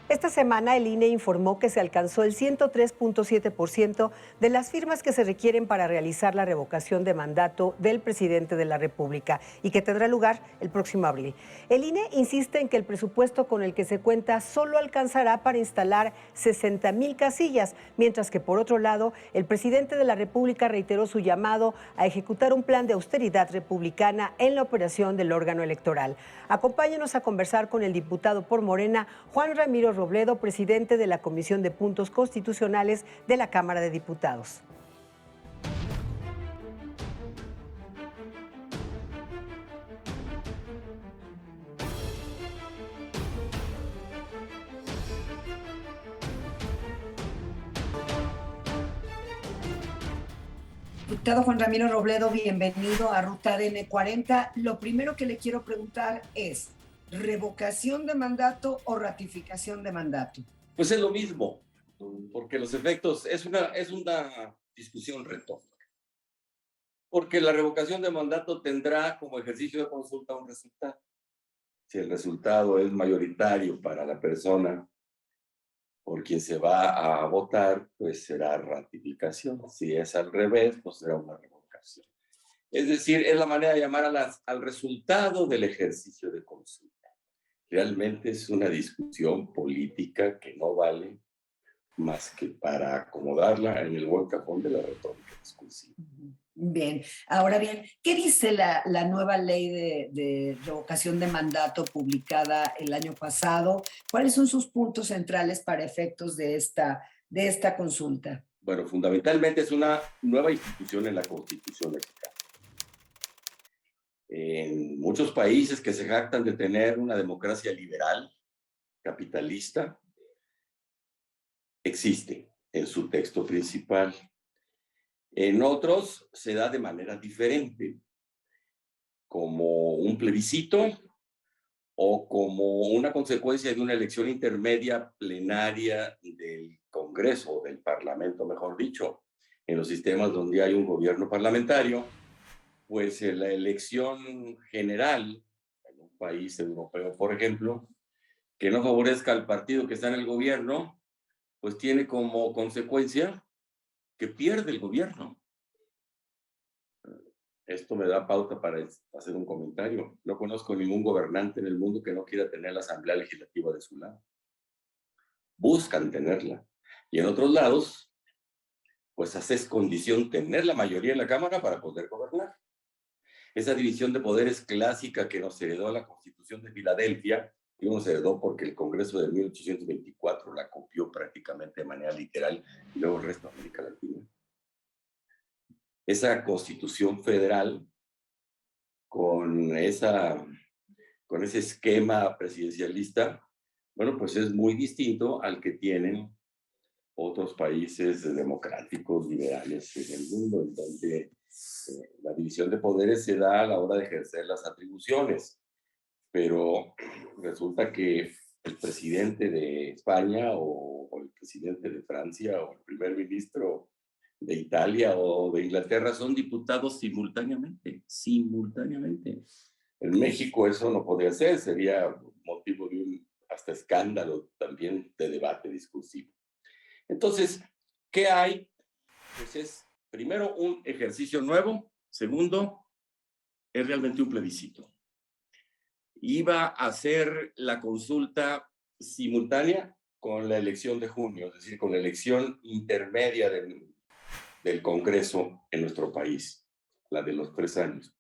Esta semana el INE informó que se alcanzó el 103.7% de las firmas que se requieren para realizar la revocación de mandato del presidente de la República y que tendrá lugar el próximo abril. El INE insiste en que el presupuesto con el que se cuenta solo alcanzará para instalar 60,000 casillas, mientras que por otro lado, el presidente de la República reiteró su llamado a ejecutar un plan de austeridad republicana en la operación del órgano electoral. Acompáñenos a conversar con el diputado por Morena, Juan Ramiro Robledo, presidente de la Comisión de Puntos Constitucionales de la Cámara de Diputados. Diputado Juan Ramiro Robledo, bienvenido a Ruta ADN 40. Lo primero que le quiero preguntar es, ¿revocación de mandato o ratificación de mandato? Pues es lo mismo, porque los efectos es una discusión retórica. Porque la revocación de mandato tendrá como ejercicio de consulta un resultado. Si el resultado es mayoritario para la persona por quien se va a votar, pues será ratificación. Si es al revés, pues será una revocación. Es decir, es la manera de llamar al resultado del ejercicio de consulta. Realmente es una discusión política que no vale más que para acomodarla en el buen cajón de la retórica discursiva. Bien, ahora bien, ¿qué dice la nueva ley de revocación de mandato publicada el año pasado? ¿Cuáles son sus puntos centrales para efectos de esta consulta? Bueno, fundamentalmente es una nueva institución en la Constitución mexicana. En muchos países que se jactan de tener una democracia liberal, capitalista, existe en su texto principal. En otros se da de manera diferente, como un plebiscito o como una consecuencia de una elección intermedia plenaria del Congreso, o del Parlamento, mejor dicho. En los sistemas donde hay un gobierno parlamentario, pues la elección general, en un país europeo, por ejemplo, que no favorezca al partido que está en el gobierno, pues tiene como consecuencia que pierde el gobierno. Esto me da pauta para hacer un comentario. No conozco ningún gobernante en el mundo que no quiera tener la Asamblea Legislativa de su lado. Buscan tenerla. Y en otros lados, pues haces condición tener la mayoría en la Cámara para poder gobernar. Esa división de poderes clásica que nos heredó la Constitución de Filadelfia, que nos heredó porque el Congreso de 1824 la copió prácticamente de manera literal, y luego el resto de América Latina. Esa Constitución federal, con ese esquema presidencialista, bueno, pues es muy distinto al que tienen otros países democráticos, liberales en el mundo, en donde la división de poderes se da a la hora de ejercer las atribuciones. Pero resulta que el presidente de España o el presidente de Francia o el primer ministro de Italia o de Inglaterra son diputados simultáneamente. En México eso no podría ser, sería motivo de un hasta escándalo también de debate discursivo. Entonces, ¿qué hay? Pues es, primero, un ejercicio nuevo. Segundo, es realmente un plebiscito. Iba a ser la consulta simultánea con la elección de junio, es decir, con la elección intermedia del Congreso en nuestro país, la de los 3 años.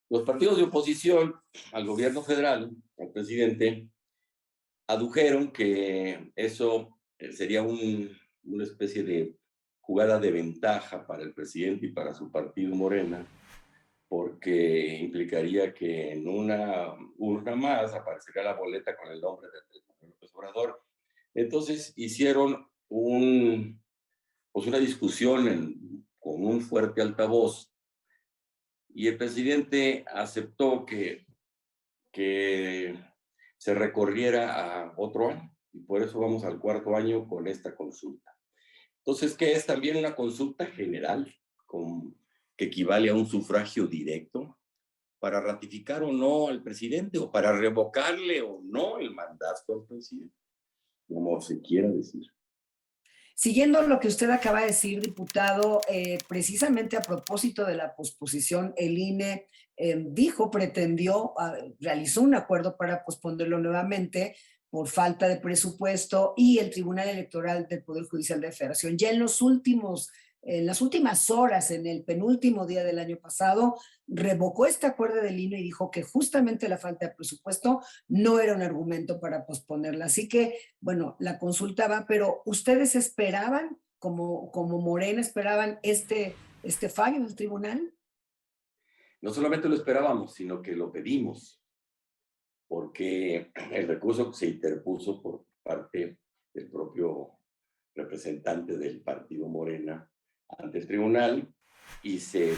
Los partidos de oposición al gobierno federal, al presidente, adujeron que eso sería una especie de jugada de ventaja para el presidente y para su partido Morena, porque implicaría que en una urna más aparecería la boleta con el nombre de López Obrador. Entonces hicieron pues una discusión con un fuerte altavoz y el presidente aceptó que se recorriera a otro año y por eso vamos al 4º año con esta consulta. Entonces, ¿qué es también una consulta general que equivale a un sufragio directo para ratificar o no al presidente o para revocarle o no el mandato al presidente? como se quiera decir. Siguiendo lo que usted acaba de decir, diputado, precisamente a propósito de la posposición, el INE pretendió, realizó un acuerdo para posponerlo nuevamente por falta de presupuesto, y el Tribunal Electoral del Poder Judicial de la Federación ya en las últimas horas, en el penúltimo día del año pasado, revocó este acuerdo del INE y dijo que justamente la falta de presupuesto no era un argumento para posponerla. Así que, bueno, la consulta va, pero ¿ustedes esperaban, como Morena, esperaban este fallo del tribunal? No solamente lo esperábamos, sino que lo pedimos, porque el recurso se interpuso por parte del propio representante del partido Morena ante el tribunal, y se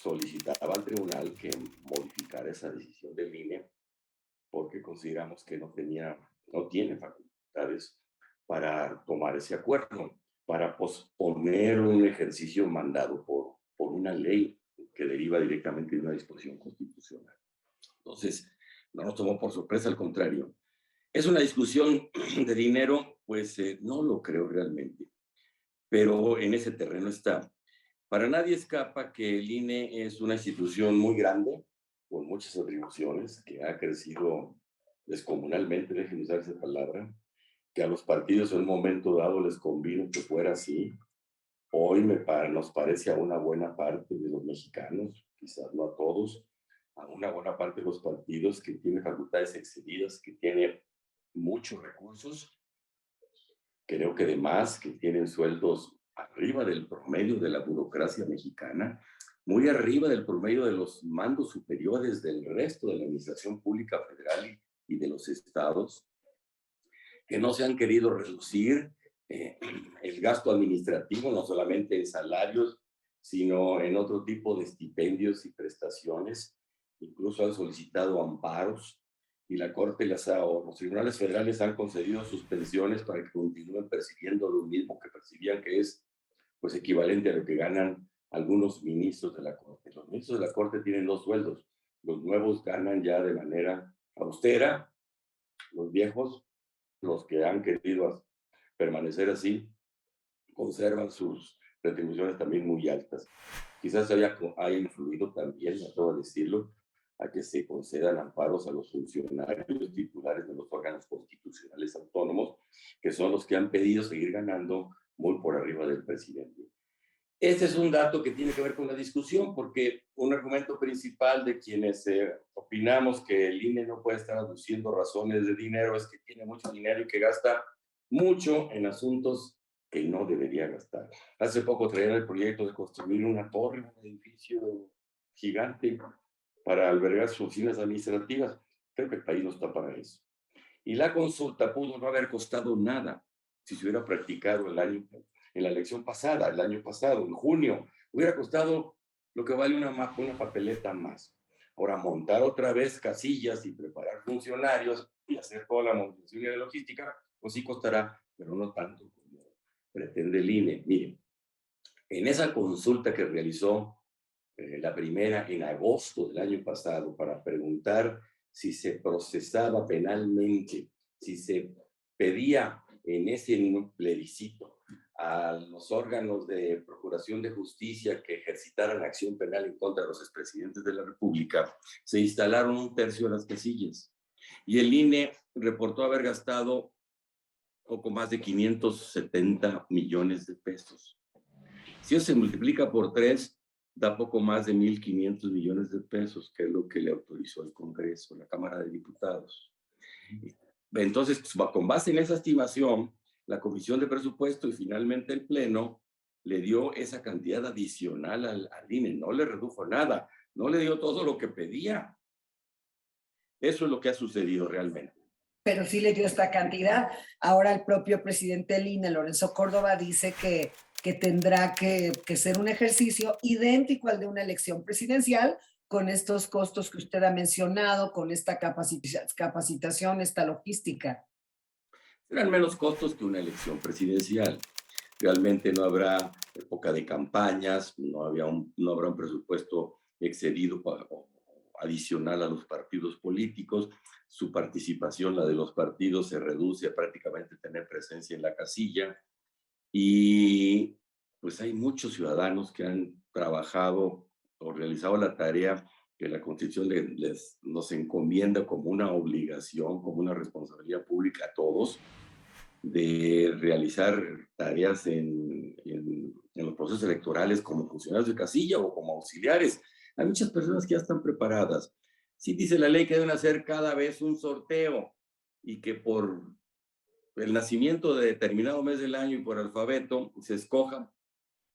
solicitaba al tribunal que modificara esa decisión del INE, porque consideramos que no tiene facultades para tomar ese acuerdo, para posponer un ejercicio mandado por una ley que deriva directamente de una disposición constitucional. Entonces, no nos tomó por sorpresa, al contrario. ¿Es una discusión de dinero? Pues no lo creo realmente, pero en ese terreno está. Para nadie escapa que el INE es una institución muy grande, con muchas atribuciones, que ha crecido descomunalmente, déjenme usar esa palabra, que a los partidos en un momento dado les convino que fuera así. Hoy nos parece a una buena parte de los mexicanos, quizás no a todos, a una buena parte de los partidos, que tiene facultades excedidas, que tiene muchos recursos, creo que además que tienen sueldos arriba del promedio de la burocracia mexicana, muy arriba del promedio de los mandos superiores del resto de la administración pública federal y de los estados, que no se han querido reducir el gasto administrativo, no solamente en salarios, sino en otro tipo de estipendios y prestaciones. Incluso han solicitado amparos, y la Corte o los tribunales federales han concedido suspensiones para que continúen percibiendo lo mismo que percibían, que es pues equivalente a lo que ganan algunos ministros de la Corte. Los ministros de la Corte tienen 2 sueldos. Los nuevos ganan ya de manera austera, los viejos, los que han querido permanecer así, conservan sus retribuciones también muy altas. Quizás haya influido también, no puedo decirlo, a que se concedan amparos a los funcionarios titulares de los órganos constitucionales autónomos, que son los que han pedido seguir ganando muy por arriba del presidente. Este es un dato que tiene que ver con la discusión, porque un argumento principal de quienes opinamos que el INE no puede estar aduciendo razones de dinero es que tiene mucho dinero y que gasta mucho en asuntos que no debería gastar. Hace poco traían el proyecto de construir una torre, un edificio gigante para albergar sus oficinas administrativas. Creo que el país no está para eso. Y la consulta pudo no haber costado nada si se hubiera practicado en la elección pasada, el año pasado, en junio. Hubiera costado lo que vale una papeleta más. Ahora, montar otra vez casillas y preparar funcionarios y hacer toda la movilización y la logística, pues sí costará, pero no tanto como pretende el INE. Miren, en esa consulta que realizó la primera en agosto del año pasado, para preguntar si se procesaba penalmente, si se pedía en ese plebiscito a los órganos de procuración de justicia que ejercitaran acción penal en contra de los expresidentes de la República, se instalaron 1/3 de las casillas. Y el INE reportó haber gastado poco más de 570 millones de pesos. Si eso se multiplica por 3, da poco más de 1.500 millones de pesos, que es lo que le autorizó el Congreso, la Cámara de Diputados. Entonces, con base en esa estimación, la Comisión de Presupuesto y finalmente el Pleno le dio esa cantidad adicional al INE, no le redujo nada, no le dio todo lo que pedía. Eso es lo que ha sucedido realmente. Pero sí le dio esta cantidad. Ahora el propio presidente del INE, Lorenzo Córdoba, dice que tendrá que ser un ejercicio idéntico al de una elección presidencial, con estos costos que usted ha mencionado, con esta capacitación, esta logística. Serán menos costos que una elección presidencial. Realmente no habrá época de campañas, no habrá un presupuesto excedido adicional a los partidos políticos. Su participación, la de los partidos, se reduce a prácticamente tener presencia en la casilla. Y pues hay muchos ciudadanos que han trabajado o realizado la tarea que la Constitución nos encomienda como una obligación, como una responsabilidad pública a todos, de realizar tareas en los procesos electorales como funcionarios de casilla o como auxiliares. Hay muchas personas que ya están preparadas. Sí dice la ley que deben hacer cada vez un sorteo y que por el nacimiento de determinado mes del año y por alfabeto se escoja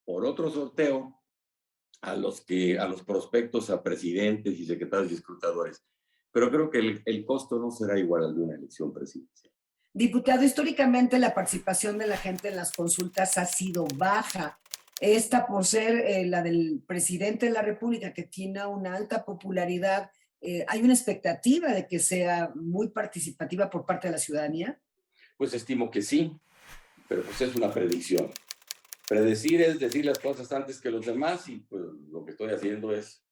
por otro sorteo a los prospectos a presidentes y secretarios y escrutadores. Pero creo que el costo no será igual al de una elección presidencial. Diputado, históricamente la participación de la gente en las consultas ha sido baja. Esta por ser la del presidente de la República, que tiene una alta popularidad, ¿hay una expectativa de que sea muy participativa por parte de la ciudadanía? Pues estimo que sí, pero pues es una predicción. Predecir es decir las cosas antes que los demás, y pues lo que estoy haciendo es,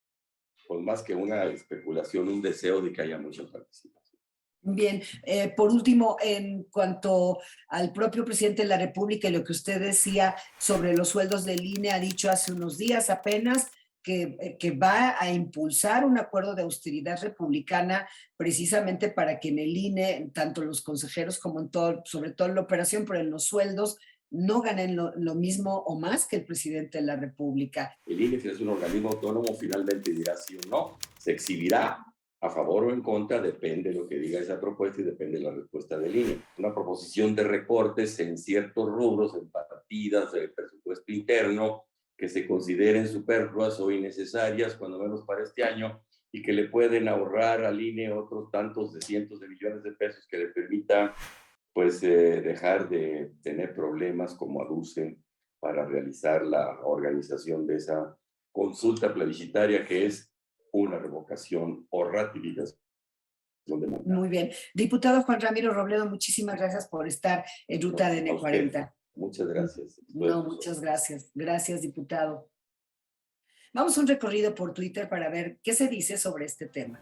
pues más que una especulación, un deseo de que haya mucha participación. Bien, por último, en cuanto al propio presidente de la República y lo que usted decía sobre los sueldos del INE, ha dicho hace unos días apenas que va a impulsar un acuerdo de austeridad republicana precisamente para que en el INE, tanto los consejeros como en todo, sobre todo en la operación, pero en los sueldos, no ganen lo mismo o más que el presidente de la República. El INE, que es un organismo autónomo, finalmente dirá sí o no. Se exhibirá a favor o en contra, depende de lo que diga esa propuesta y depende de la respuesta del INE. Una proposición de recortes en ciertos rubros, en partidas del presupuesto interno, que se consideren superfluas o innecesarias, cuando menos para este año, y que le pueden ahorrar al INE otros tantos de cientos de millones de pesos que le permita pues dejar de tener problemas como aducen para realizar la organización de esa consulta plebiscitaria, que es una revocación o ratificación de mandato. Muy bien. Diputado Juan Ramiro Robledo, muchísimas gracias por estar en Ruta de N40. Muchas gracias. No, muchas gracias. Gracias, diputado. Vamos a un recorrido por Twitter para ver qué se dice sobre este tema.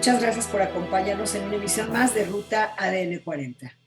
Muchas gracias por acompañarnos en una emisión más de Ruta ADN 40.